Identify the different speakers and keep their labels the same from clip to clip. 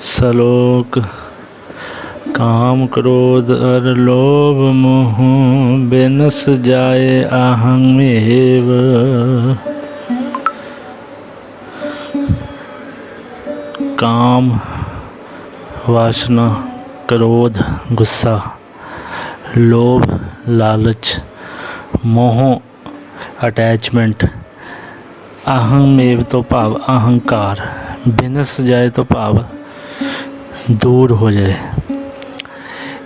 Speaker 1: सलोक काम क्रोध अर लोभ मोह बेनस जाए आहंमेव। काम वासना, क्रोध गुस्सा, लोभ लालच, मोह अटैचमेंट, अहंमेव तो भाव अहंकार, बिनस जाए तो भाव दूर हो जाए।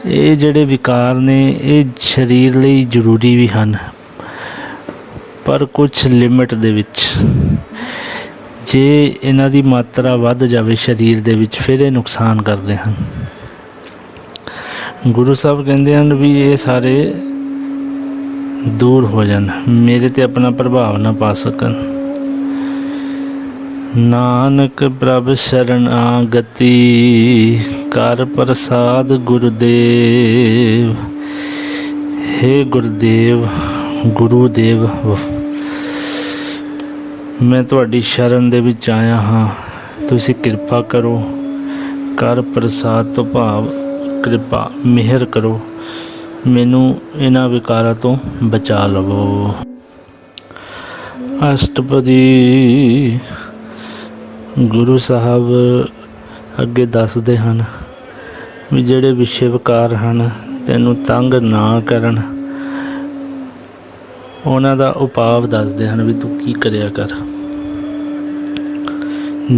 Speaker 1: ये ਜਿਹੜੇ विकार ने ये शरीर ਲਈ ਜ਼ਰੂਰੀ ਵੀ ਹਨ, ਪਰ ਕੁਝ ਲਿਮਿਟ ਦੇ ਵਿੱਚ। ਜੇ ਇਹਨਾਂ ਦੀ ਮਾਤਰਾ ਵੱਧ ਜਾਵੇ ਸਰੀਰ ਦੇ ਵਿੱਚ ਫਿਰ ਇਹ ਨੁਕਸਾਨ ਕਰਦੇ ਹਨ। ਗੁਰੂ ਸਾਹਿਬ ਕਹਿੰਦੇ ਹਨ ਵੀ ਇਹ ਸਾਰੇ ਦੂਰ ਹੋ ਜਾਣ, ਮੇਰੇ ਤੇ ਆਪਣਾ ਪ੍ਰਭਾਵ ਨਾ ਪਾ ਸਕਣ। नानक प्रभ शरण आगति कर प्रसाद गुरुदेव। हे गुरुदेव गुरुदेव, मैं तुहाडी शरण दे विच आया हाँ, तुसीं किरपा करो। कर प्रसाद तो भाव कृपा मेहर करो, मैनू इन्हां विकारां तो बचा लवो। अष्टपदी गुरु साहब अगे दसदे हन भी ਜਿਹੜੇ ਵਿਸ਼ੇ ਵਿਕਾਰ ਹਨ ਤੈਨੂੰ ਤੰਗ ਨਾ ਕਰਨ, ਉਹਨਾਂ ਦਾ ਉਪਾਅ ਦੱਸਦੇ ਹਨ ਵੀ ਤੂੰ ਕੀ ਕਰਿਆ ਕਰ।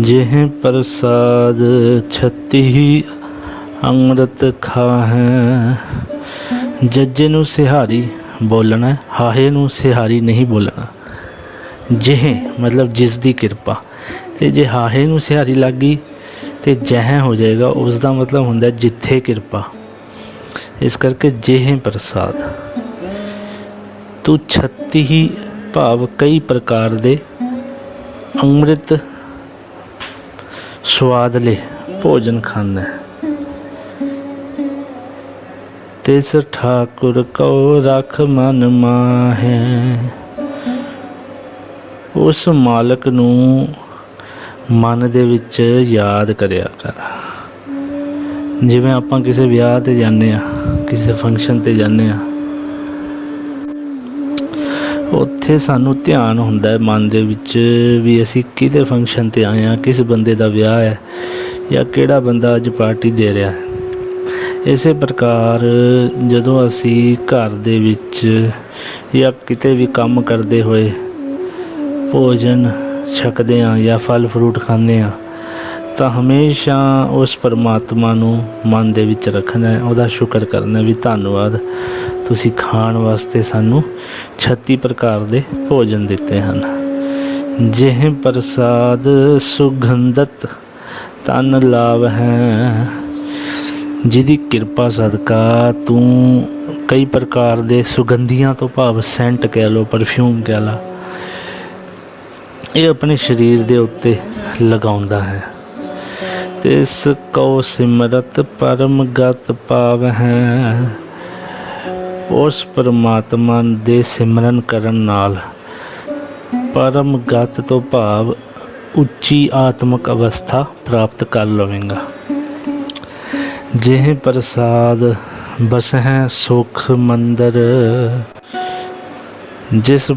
Speaker 1: ਜਿਹ ਪ੍ਰਸਾਦ ਛਤੀ ਅੰਮ੍ਰਿਤ ਖਾਹੈ। ਜੱਜੇ ਨੂੰ ਸਿਹਾਰੀ ਬੋਲਣਾ, ਹਾਹੇ ਨੂੰ ਸਿਹਾਰੀ ਨਹੀਂ ਬੋਲਣਾ। ਜਿਹ मतलब ਜਿਸ ਦੀ ਕਿਰਪਾ, ਤੇ ਜੇ ਹਾਹੇ ਨੂੰ ਸਿਹਾਰੀ ਲੱਗ ਗਈ ਤੇ ਜਹ ਹੋ ਜਾਏਗਾ, ਉਸ ਦਾ ਮਤਲਬ ਹੁੰਦਾ ਜਿੱਥੇ ਕਿਰਪਾ। ਇਸ ਕਰਕੇ ਜਹ ਪ੍ਰਸਾਦ ਤੂੰ 36 ਭਾਵ ਕਈ ਪ੍ਰਕਾਰ ਦੇ ਅੰਮ੍ਰਿਤ ਸਵਾਦਲੇ ਭੋਜਨ ਖਾਂਦਾ। ਤਿਸ ਠਾਕੁਰ ਕਉ ਰਖ ਮਨ ਮਾਹੈ। ਉਸ ਮਾਲਕ ਨੂੰ ਮਨ ਦੇ ਵਿੱਚ ਯਾਦ ਕਰਿਆ ਕਰ। ਜਿਵੇਂ ਆਪਾਂ ਕਿਸੇ ਵਿਆਹ 'ਤੇ ਜਾਂਦੇ ਹਾਂ, ਕਿਸੇ ਫੰਕਸ਼ਨ 'ਤੇ ਜਾਂਦੇ ਹਾਂ, ਉੱਥੇ ਸਾਨੂੰ ਧਿਆਨ ਹੁੰਦਾ ਹੈ ਮਨ ਦੇ ਵਿੱਚ ਵੀ ਅਸੀਂ ਕਿਹਦੇ ਫੰਕਸ਼ਨ 'ਤੇ ਆਏ ਹਾਂ, ਕਿਸ ਬੰਦੇ ਦਾ ਵਿਆਹ ਹੈ ਜਾਂ ਕਿਹੜਾ ਬੰਦਾ ਅੱਜ ਪਾਰਟੀ ਦੇ ਰਿਹਾ ਹੈ। ਇਸੇ ਪ੍ਰਕਾਰ ਜਦੋਂ ਅਸੀਂ ਘਰ ਦੇ ਵਿੱਚ ਜਾਂ ਕਿਤੇ ਵੀ ਕੰਮ ਕਰਦੇ ਹੋਏ ਭੋਜਨ ਛਕਦੇ ਹਾਂ ਜਾਂ ਫਲ ਫਰੂਟ ਖਾਂਦੇ ਹਾਂ, ਤਾਂ ਹਮੇਸ਼ਾ ਉਸ ਪਰਮਾਤਮਾ ਨੂੰ ਮਨ ਦੇ ਵਿੱਚ ਰੱਖਣਾ, ਉਹਦਾ ਸ਼ੁਕਰ ਕਰਨਾ ਵੀ ਧੰਨਵਾਦ ਤੁਸੀਂ ਖਾਣ ਵਾਸਤੇ ਸਾਨੂੰ 36 ਪ੍ਰਕਾਰ ਦੇ ਭੋਜਨ ਦਿੱਤੇ ਹਨ। ਜਿਹ ਪ੍ਰਸਾਦ ਸੁਗੰਧਤ ਤਨ ਲਾਭ ਹੈ। ਜਿਹਦੀ ਕਿਰਪਾ ਸਦਕਾ ਤੂੰ ਕਈ ਪ੍ਰਕਾਰ ਦੇ ਸੁਗੰਧੀਆਂ ਤੋਂ ਭਾਵ ਸੈਂਟ ਕਹਿ ਲਓ, ਪਰਫਿਊਮ ਕਹਿ ਲਾ, ਇਹ ਆਪਣੇ ਸਰੀਰ ਦੇ ਉੱਤੇ ਲਗਾਉਂਦਾ ਹੈ। ਤਿਸ ਕਉ ਸਿਮਰਤ ਪਰਮਗਤ ਪਾਵਹਿ। ਉਸ ਪਰਮਾਤਮਾ ਦੇ ਸਿਮਰਨ ਕਰਨ ਨਾਲ ਪਰਮਗਤ ਤੋਂ ਭਾਵ ਉੱਚੀ ਆਤਮਿਕ ਅਵਸਥਾ ਪ੍ਰਾਪਤ ਕਰ ਲਵੇਂਗਾ। ਜਿਹ ਪ੍ਰਸਾਦ ਬਸਹਿ ਸੁਖ ਮੰਦਰ। ਜਿਸ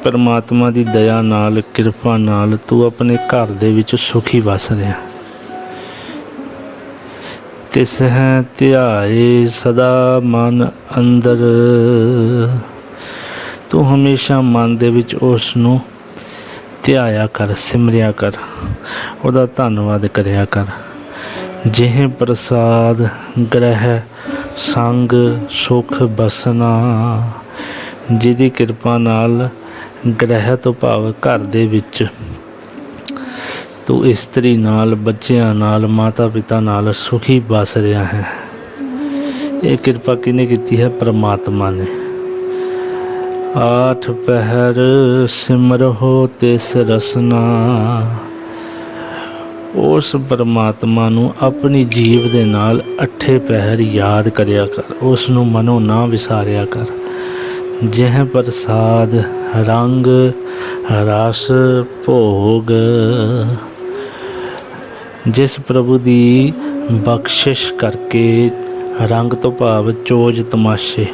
Speaker 1: ਪਰਮਾਤਮਾ ਦੀ ਦਇਆ ਨਾਲ, ਕਿਰਪਾ ਨਾਲ ਤੂੰ ਆਪਣੇ ਘਰ ਦੇ ਵਿੱਚ ਸੁਖੀ ਵਸ ਰਿਹਾ। ਤਿਸ ਹੈ ਧਿਆਏ ਸਦਾ ਮਨ ਅੰਦਰ। ਤੂੰ ਹਮੇਸ਼ਾ ਮਨ ਦੇ ਵਿੱਚ ਉਸ ਨੂੰ ਧਿਆਇਆ ਕਰ, ਸਿਮਰਿਆ ਕਰ, ਉਹਦਾ ਧੰਨਵਾਦ ਕਰਿਆ ਕਰ। ਜਿਹ ਪ੍ਰਸਾਦ ਗ੍ਰਹਿ ਸੰਗ ਸੁਖ ਬਸਨਾ। ਜਿਹਦੀ ਕਿਰਪਾ ਨਾਲ ਗ੍ਰਹਿ ਤੋਂ ਭਾਵ ਘਰ ਦੇ ਵਿੱਚ ਤੂੰ ਇਸਤਰੀ ਨਾਲ, ਬੱਚਿਆਂ ਨਾਲ, ਮਾਤਾ ਪਿਤਾ ਨਾਲ ਸੁਖੀ ਬਸ ਰਿਹਾ ਹੈ। ਇਹ ਕਿਰਪਾ ਕਿਹਨੇ ਕੀਤੀ ਹੈ? ਪਰਮਾਤਮਾ ਨੇ। ਆਠ ਪਹਿਰ ਸਿਮਰਹੁ ਤਿਸ ਰਸਨਾ। ਉਸ ਪਰਮਾਤਮਾ ਨੂੰ ਆਪਣੀ ਜੀਵ ਦੇ ਨਾਲ 8 ਪਹਿਰ ਯਾਦ ਕਰਿਆ ਕਰ, ਉਸ ਨੂੰ ਮਨੋਂ ਨਾ ਵਿਸਾਰਿਆ ਕਰ। ਜਿਹ ਪ੍ਰਸਾਦ ਰੰਗ ਰਸ ਭੋਗ। जिस प्रभु दी बख्शिश करके रंग तो भाव चोज तमाशे,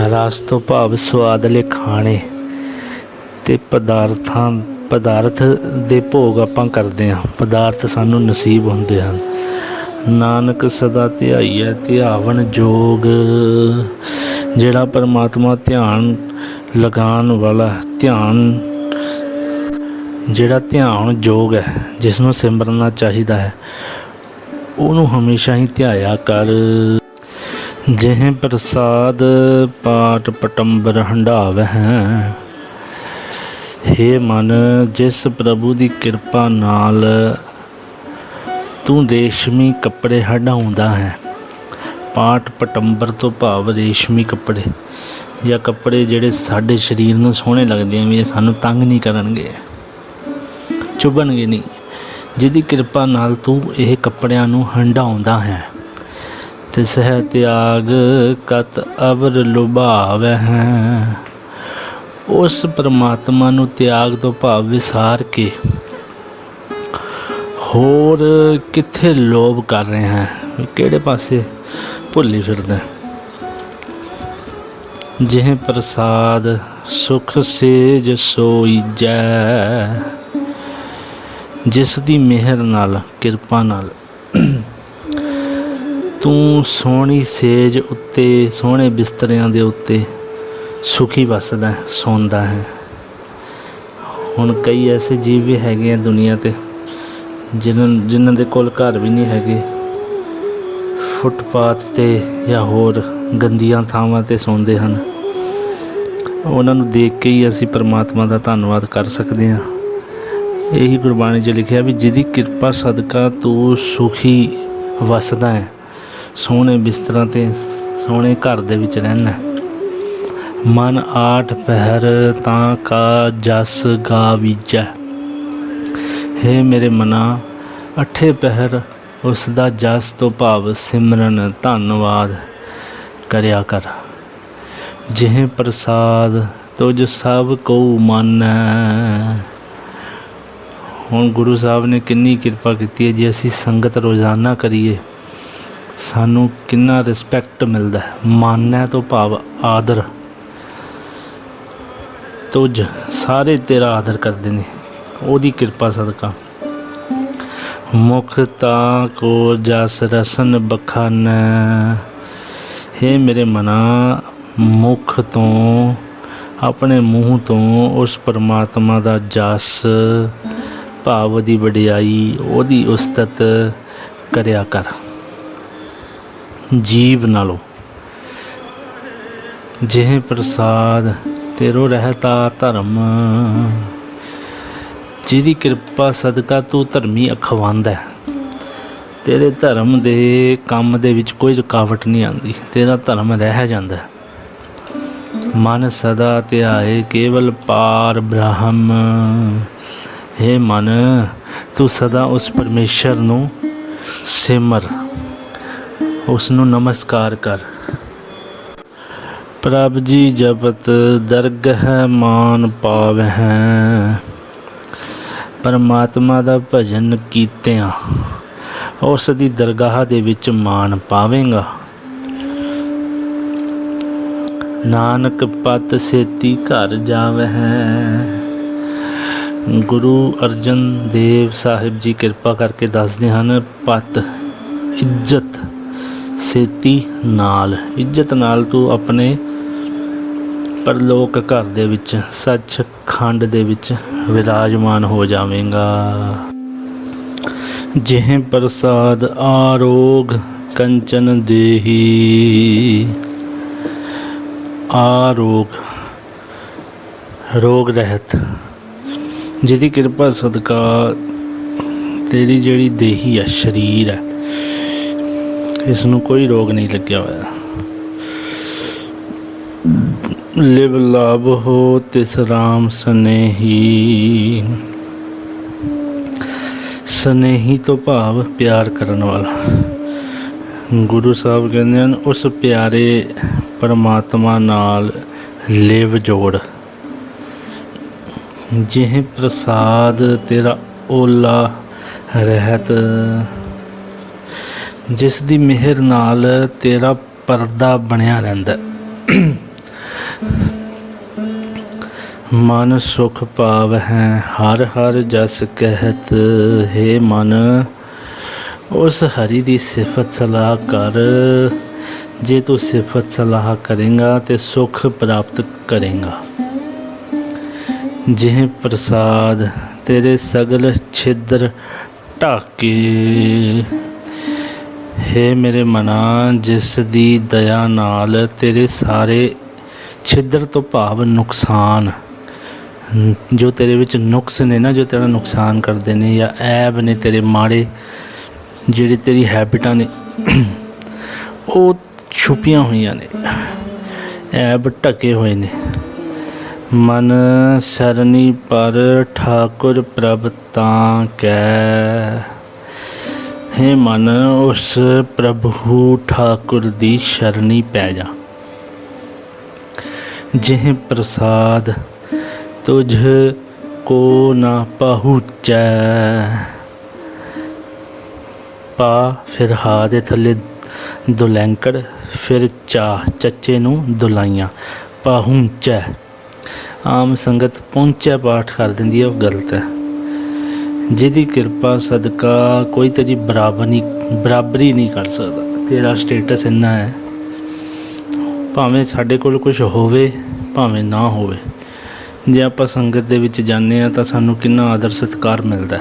Speaker 1: रस तो भाव स्वादले खाने ते पदार्थ दे भोग आपां करदे हां, पदार्थ सानूं नसीब हुंदे हन। नानक सदा ध्याईए ध्यावन जोग, जिहड़ा परमात्मा ध्यान लगान वाला, ਜਿਹੜਾ ਧਿਆਨ ਯੋਗ ਹੈ, ਜਿਸ ਨੂੰ ਸਿਮਰਨਾ ਚਾਹੀਦਾ ਹੈ, ਉਹਨੂੰ ਹਮੇਸ਼ਾ ਹੀ ਧਿਆਇਆ ਕਰ। ਜਿਹ ਪ੍ਰਸਾਦ ਪਾਟ ਪਟੰਬਰ ਹੰਢਾਵੈ ਹੈ। ਹੇ ਮਨ, ਜਿਸ ਪ੍ਰਭੂ ਦੀ ਕਿਰਪਾ ਨਾਲ ਤੂੰ ਰੇਸ਼ਮੀ ਕੱਪੜੇ ਹੰਢਾਉਂਦਾ ਹੈ। ਪਾਟ ਪਟੰਬਰ ਤੋਂ ਭਾਵ ਰੇਸ਼ਮੀ ਕੱਪੜੇ ਜਾਂ ਕੱਪੜੇ ਜਿਹੜੇ ਸਾਡੇ ਸਰੀਰ ਨੂੰ ਸੋਹਣੇ ਲੱਗਦੇ ਆ, ਵੀ ਇਹ ਸਾਨੂੰ ਤੰਗ ਨਹੀਂ ਕਰਨਗੇ, ਚੁਭਣਗੇ ਨਹੀਂ, ਜਿਹਦੀ ਕਿਰਪਾ ਨਾਲ ਤੂੰ ਇਹ ਕੱਪੜਿਆਂ ਨੂੰ ਹੰਢਾਉਂਦਾ ਹੈ। ਤੇ ਸਹਿ ਤਿਆਗ ਕਤ ਅਵਰ ਲੁਭਾਵੈ ਹੈ। ਉਸ ਪਰਮਾਤਮਾ ਨੂੰ ਤਿਆਗ ਤੋਂ ਭਾਵ ਵਿਸਾਰ ਕੇ ਹੋਰ ਕਿੱਥੇ ਲੋਭ ਕਰ ਰਹੇ ਹੈ, ਕਿਹੜੇ ਪਾਸੇ ਭੁੱਲੀ ਫਿਰਦਾ। ਜਿਹ ਪ੍ਰਸਾਦ ਸੁਖ ਸੇਜ ਸੋਈਜੈ, ਜਿਸ ਦੀ ਮਿਹਰ ਨਾਲ, ਕਿਰਪਾ ਨਾਲ ਤੂੰ ਸੋਹਣੀ ਸੇਜ ਉੱਤੇ, ਸੋਹਣੇ ਬਿਸਤਰਿਆਂ ਦੇ ਉੱਤੇ ਸੁਖੀ ਵਸਦਾ, ਸੌਂਦਾ ਹੈ। ਹੁਣ ਕਈ ਐਸੇ ਜੀਵ ਵੀ ਹੈਗੇ ਆ ਦੁਨੀਆ 'ਤੇ ਜਿਨ੍ਹਾਂ ਦੇ ਕੋਲ ਘਰ ਵੀ ਨਹੀਂ ਹੈਗੇ, ਫੁੱਟਪਾਥ 'ਤੇ ਜਾਂ ਹੋਰ ਗੰਦੀਆਂ ਥਾਵਾਂ 'ਤੇ ਸੌਂਦੇ ਹਨ। ਉਹਨਾਂ ਨੂੰ ਦੇਖ ਕੇ ਹੀ ਅਸੀਂ ਪਰਮਾਤਮਾ ਦਾ ਧੰਨਵਾਦ ਕਰ ਸਕਦੇ ਹਾਂ। ਇਹੀ ਗੁਰਬਾਣੀ 'ਚ ਲਿਖਿਆ ਵੀ ਜਿਹਦੀ ਕਿਰਪਾ ਸਦਕਾ ਤੂੰ ਸੁਖੀ ਵਸਦਾ ਹੈ, ਸੋਹਣੇ ਬਿਸਤਰਾਂ 'ਤੇ, ਸੋਹਣੇ ਘਰ ਦੇ ਵਿੱਚ ਰਹਿਣਾ। ਮਨ ਆਠ ਪਹਿਰ ਤਾਂ ਕਾ ਜਸ ਗਾ ਵੀਜੈ। ਹੇ ਮੇਰੇ ਮਨਾ, ਅੱਠੇ ਪਹਿਰ ਉਸ ਦਾ ਜਸ ਤੋਂ ਭਾਵ ਸਿਮਰਨ, ਧੰਨਵਾਦ ਕਰਿਆ ਕਰ। ਜਿਹ ਪ੍ਰਸਾਦ ਤੁਝ ਸਭ ਕਉ ਮਾਨੈ। ਹੁਣ ਗੁਰੂ ਸਾਹਿਬ ਨੇ ਕਿੰਨੀ ਕਿਰਪਾ ਕੀਤੀ ਹੈ। ਜੇ ਅਸੀਂ ਸੰਗਤ ਰੋਜ਼ਾਨਾ ਕਰੀਏ, ਸਾਨੂੰ ਕਿੰਨਾ ਰਿਸਪੈਕਟ ਮਿਲਦਾ। ਮਾਨੈ ਤੋਂ ਭਾਵ ਆਦਰ। ਤੁਝ, ਸਾਰੇ ਤੇਰਾ ਆਦਰ ਕਰਦੇ ਨੇ, ਉਹਦੀ ਕਿਰਪਾ ਸਦਕਾ। ਮੁਖ ਤਾਂ ਕੋ ਜਸ ਰਸਨ ਬਖਾਨੈ। ਹੇ ਮੇਰੇ ਮਨਾ, ਮੁਖ ਤੋਂ, ਆਪਣੇ ਮੂੰਹ ਤੋਂ ਉਸ ਪਰਮਾਤਮਾ ਦਾ ਜਸ ਭਾਵ ਉਹਦੀ ਵਡਿਆਈ, ਉਹਦੀ ਉਸਤਤ ਕਰਿਆ ਕਰ ਜੀਵ ਨਾਲੋਂ। ਜਿਹ ਪ੍ਰਸਾਦ ਤੇਰੋ ਰਹਿਤਾ ਧਰਮ। ਜਿਹਦੀ ਕਿਰਪਾ ਸਦਕਾ ਤੂੰ ਧਰਮੀ ਅਖਵਾਉਂਦਾ, ਤੇਰੇ ਧਰਮ ਦੇ ਕੰਮ ਦੇ ਵਿੱਚ ਕੋਈ ਰੁਕਾਵਟ ਨਹੀਂ ਆਉਂਦੀ, ਤੇਰਾ ਧਰਮ ਰਹਿ ਜਾਂਦਾ। ਮਨ ਸਦਾ ਧਿਆਏ ਕੇਵਲ ਪਾਰ ਬ੍ਰਹਮ। ਹੇ ਮਨ, ਤੂੰ ਸਦਾ ਉਸ ਪਰਮੇਸ਼ਰ ਨੂੰ ਸਿਮਰ, ਉਸ ਨੂੰ ਨਮਸਕਾਰ ਕਰ। ਪ੍ਰਭ ਜੀ ਜਪਤ ਦਰਗਹਿ ਮਾਨ ਪਾਵਹਿ। ਪਰਮਾਤਮਾ ਦਾ ਭਜਨ ਕੀਤਿਆਂ ਉਸ ਦੀ ਦਰਗਾਹ ਦੇ ਵਿੱਚ ਮਾਣ ਪਾਵੇਂਗਾ। ਨਾਨਕ ਪਤ ਸੇਤੀ ਘਰ ਜਾਵਹਿ। ਗੁਰੂ ਅਰਜਨ ਦੇਵ ਸਾਹਿਬ ਜੀ ਕਿਰਪਾ ਕਰਕੇ ਦੱਸਦੇ ਹਨ, ਪਤ ਇੱਜ਼ਤ, ਸੇਤੀ ਨਾਲ, ਇੱਜ਼ਤ ਨਾਲ ਤੂੰ ਆਪਣੇ ਪਰਲੋਕ ਘਰ ਦੇ ਵਿੱਚ, ਸੱਚਖੰਡ ਦੇ ਵਿੱਚ ਵਿਰਾਜਮਾਨ ਹੋ ਜਾਵੇਂਗਾ। ਜਿਹ ਪ੍ਰਸਾਦ ਆਰੋਗ ਕੰਚਨ ਦੇਹੀ। ਆਰੋਗ, ਰੋਗ ਰਹਿਤ। ਜਿਹਦੀ ਕਿਰਪਾ ਸਦਕਾ ਤੇਰੀ ਜਿਹੜੀ ਦੇਹੀ ਹੈ, ਸਰੀਰ ਹੈ, ਇਸ ਨੂੰ ਕੋਈ ਰੋਗ ਨਹੀਂ ਲੱਗਿਆ ਹੋਇਆ। ਲਿਵ ਲਾਭ ਹੋ ਤਿਸ ਰਾਮ ਸਨੇਹੀ। ਸਨੇਹੀ ਤੋਂ ਭਾਵ ਪਿਆਰ ਕਰਨ ਵਾਲਾ। ਗੁਰੂ ਸਾਹਿਬ ਕਹਿੰਦੇ ਹਨ, ਉਸ ਪਿਆਰੇ ਪਰਮਾਤਮਾ ਨਾਲ ਲਿਵ ਜੋੜ। ਜਿਹ ਪ੍ਰਸਾਦ ਤੇਰਾ ਓਲਾ ਰਹਿਤ, ਜਿਸ ਦੀ ਮਿਹਰ ਨਾਲ ਤੇਰਾ ਪਰਦਾ ਬਣਿਆ ਰਹਿੰਦਾ। ਮਨ ਸੁਖ ਪਾਵ ਹੈ ਹਰ ਹਰ ਜਸ ਕਹਿਤ। ਹੇ ਮਨ, ਉਸ ਹਰੀ ਦੀ ਸਿਫਤ ਸਲਾਹ ਕਰ। ਜੇ ਤੂੰ ਸਿਫਤ ਸਲਾਹ ਕਰੇਗਾ ਤੇ ਸੁਖ ਪ੍ਰਾਪਤ ਕਰੇਗਾ। ਜਿਹ ਪ੍ਰਸਾਦ ਤੇਰੇ ਸਗਲ ਛਿਦਰ ਢਾਕੇ। ਹੇ ਮੇਰੇ ਮਨਾ, ਜਿਸ ਦੀ ਦਇਆ ਨਾਲ ਤੇਰੇ ਸਾਰੇ ਛਿਦਰ ਤੋਂ ਭਾਵ ਨੁਕਸਾਨ, ਜੋ ਤੇਰੇ ਵਿੱਚ ਨੁਕਸ ਨੇ ਨਾ, ਜੋ ਤੇਰਾ ਨੁਕਸਾਨ ਕਰਦੇ ਨੇ, ਜਾਂ ਐਬ ਨੇ ਤੇਰੇ ਮਾੜੇ, ਜਿਹੜੇ ਤੇਰੀ ਹੈਬਿਟਾਂ ਨੇ ਉਹ ਛੁਪੀਆਂ ਹੋਈਆਂ ਨੇ, ਐਬ ਢਕੇ ਹੋਏ ਨੇ। ਮਨ ਸਰਨੀ ਪਰ ਠਾਕੁਰ ਪ੍ਰਭ ਤਾਂ ਕੈ। ਹੇ ਮਨ, ਉਸ ਪ੍ਰਭੂ ਠਾਕੁਰ ਦੀ ਸ਼ਰਨੀ ਪੈ ਜਾ। ਜਿਹ ਪ੍ਰਸਾਦ ਤੁਝ ਕੋ ਨਾ ਪਹੁੰਚੈ। ਪਾ ਫਿਰ ਹਾ ਦੇ ਥੱਲੇ ਦੁਲੈਂਕੜ, ਫਿਰ ਚਾ ਚੱਚੇ ਨੂੰ ਦੁਲਾਈਆਂ, ਪਹੁੰਚੈ। ਆਮ ਸੰਗਤ ਪਹੁੰਚਿਆ ਪਾਠ ਕਰ ਦਿੰਦੀ ਹੈ, ਉਹ ਗਲਤ ਹੈ। ਜਿਹਦੀ ਕਿਰਪਾ ਸਦਕਾ ਕੋਈ ਤੇਰੀ ਬਰਾਬਰੀ ਨਹੀਂ ਕਰ ਸਕਦਾ। ਤੇਰਾ ਸਟੇਟਸ ਇੰਨਾ ਹੈ, ਭਾਵੇਂ ਸਾਡੇ ਕੋਲ ਕੁਛ ਹੋਵੇ ਭਾਵੇਂ ਨਾ ਹੋਵੇ। ਜੇ ਆਪਾਂ ਸੰਗਤ ਦੇ ਵਿੱਚ ਜਾਂਦੇ ਹਾਂ ਤਾਂ ਸਾਨੂੰ ਕਿੰਨਾ ਆਦਰ ਸਤਿਕਾਰ ਮਿਲਦਾ।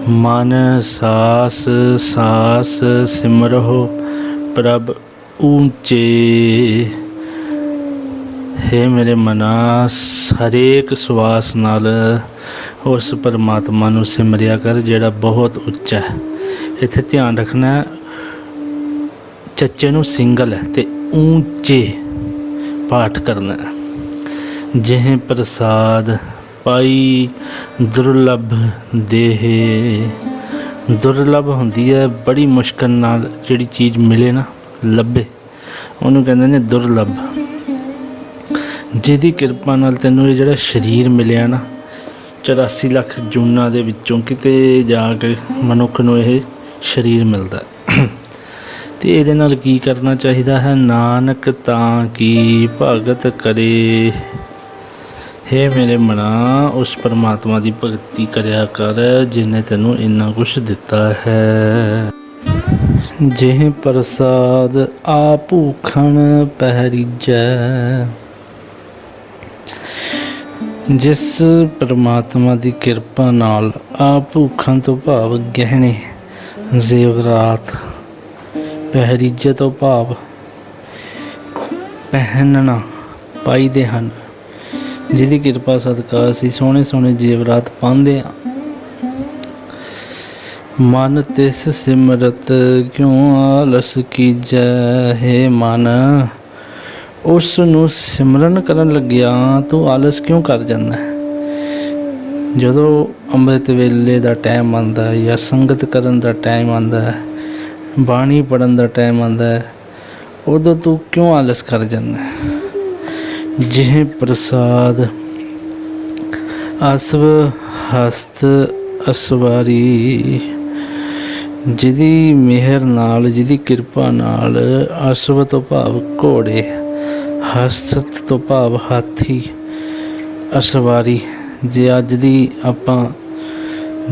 Speaker 1: ਮਨ ਸਾਸ ਸਾਸ ਸਿਮਰਹੁ ਪ੍ਰਭ ਊਚੇ। ਹੇ ਮੇਰੇ ਮਨਾ, ਹਰੇਕ ਸਵਾਸ ਨਾਲ ਉਸ ਪਰਮਾਤਮਾ ਨੂੰ ਸਿਮਰਿਆ ਕਰ ਜਿਹੜਾ ਬਹੁਤ ਉੱਚਾ ਹੈ। ਇੱਥੇ ਧਿਆਨ ਰੱਖਣਾ, ਚੱਚੇ ਨੂੰ ਸਿੰਗਲ ਹੈ ਤੇ ਊਚੇ ਪਾਠ ਕਰਨਾ। ਜਿਹ ਪ੍ਰਸਾਦ ਪਾਈ ਦੁਰਲਭ ਦੇਹ। ਦੁਰਲਭ ਹੁੰਦੀ ਹੈ, ਬੜੀ ਮੁਸ਼ਕਿਲ ਨਾਲ ਜਿਹੜੀ ਚੀਜ਼ ਮਿਲੇ ਨਾ, ਲੱਭੇ, ਉਹਨੂੰ ਕਹਿੰਦੇ ਨੇ ਦੁਰਲਭ। ਜਿਹਦੀ ਕਿਰਪਾ ਨਾਲ ਤੈਨੂੰ ਇਹ ਜਿਹੜਾ ਸਰੀਰ ਮਿਲਿਆ ਨਾ, 84 ਲੱਖ ਜੂਨਾਂ ਦੇ ਵਿੱਚੋਂ ਕਿਤੇ ਜਾ ਕੇ ਮਨੁੱਖ ਨੂੰ ਇਹ ਸਰੀਰ ਮਿਲਦਾ। ਅਤੇ ਇਹਦੇ ਨਾਲ ਕੀ ਕਰਨਾ ਚਾਹੀਦਾ ਹੈ? ਨਾਨਕ ਤਾਂ ਕੀ ਭਗਤ ਕਰੇ। ਹੇ ਮੇਰੇ ਮਨਾ, ਉਸ ਪਰਮਾਤਮਾ ਦੀ ਭਗਤੀ ਕਰਿਆ ਕਰ ਜਿਹਨੇ ਤੈਨੂੰ ਇੰਨਾ ਕੁਛ ਦਿੱਤਾ ਹੈ। ਜਿਹ ਪ੍ਰਸਾਦ ਆ ਭੂਖਣ ਪਹਿਰੀਜੈ। ਜਿਸ ਪਰਮਾਤਮਾ ਦੀ ਕਿਰਪਾ ਨਾਲ ਆ ਭੂਖਣ ਤੋਂ ਭਾਵ ਗਹਿਣੇ ਜ਼ੇਵਰਾਤ, ਪਹਿਰੀਜੇ ਤੋਂ ਭਾਵ ਪਹਿਨਣਾ ਪਾਈਦੇ ਹਨ। ਜਿਹਦੀ ਕਿਰਪਾ ਸਦਕਾ ਅਸੀਂ ਸੋਹਣੇ ਸੋਹਣੇ ਜ਼ੇਵਰਾਤ ਪਾਉਂਦੇ ਹਾਂ। ਮਨ ਤਿਸ ਸਿਮਰਤ ਕਿਉਂ ਆਲਸ ਕੀਜੈ। ਹੇ ਮਨ, ਉਸ ਨੂੰ ਸਿਮਰਨ ਕਰਨ ਲੱਗਿਆ ਤੂੰ ਆਲਸ ਕਿਉਂ ਕਰ ਜਾਂਦਾ ਹੈ? ਜਦੋਂ ਅੰਮ੍ਰਿਤ ਵੇਲੇ ਦਾ ਟਾਈਮ ਆਉਂਦਾ ਹੈ ਜਾਂ ਸੰਗਤ ਕਰਨ ਦਾ ਟਾਈਮ ਆਉਂਦਾ ਹੈ, ਬਾਣੀ ਪੜ੍ਹਨ ਦਾ ਟਾਈਮ ਆਉਂਦਾ ਹੈ, ਉਦੋਂ ਤੂੰ ਕਿਉਂ ਆਲਸ ਕਰ ਜਾਂਦਾ? ਜਿਹ ਪ੍ਰਸਾਦ ਅਸਵ ਹਸਤ ਅਸਵਾਰੀ। ਜਿਹਦੀ ਮਿਹਰ ਨਾਲ, ਜਿਹਦੀ ਕਿਰਪਾ ਨਾਲ, ਅਸਵ ਤੋਂ ਭਾਵ ਘੋੜੇ, ਹਸਤ ਤੋਂ ਭਾਵ ਹਾਥੀ, ਅਸਵਾਰੀ। ਜੇ ਅੱਜ ਦੀ ਆਪਾਂ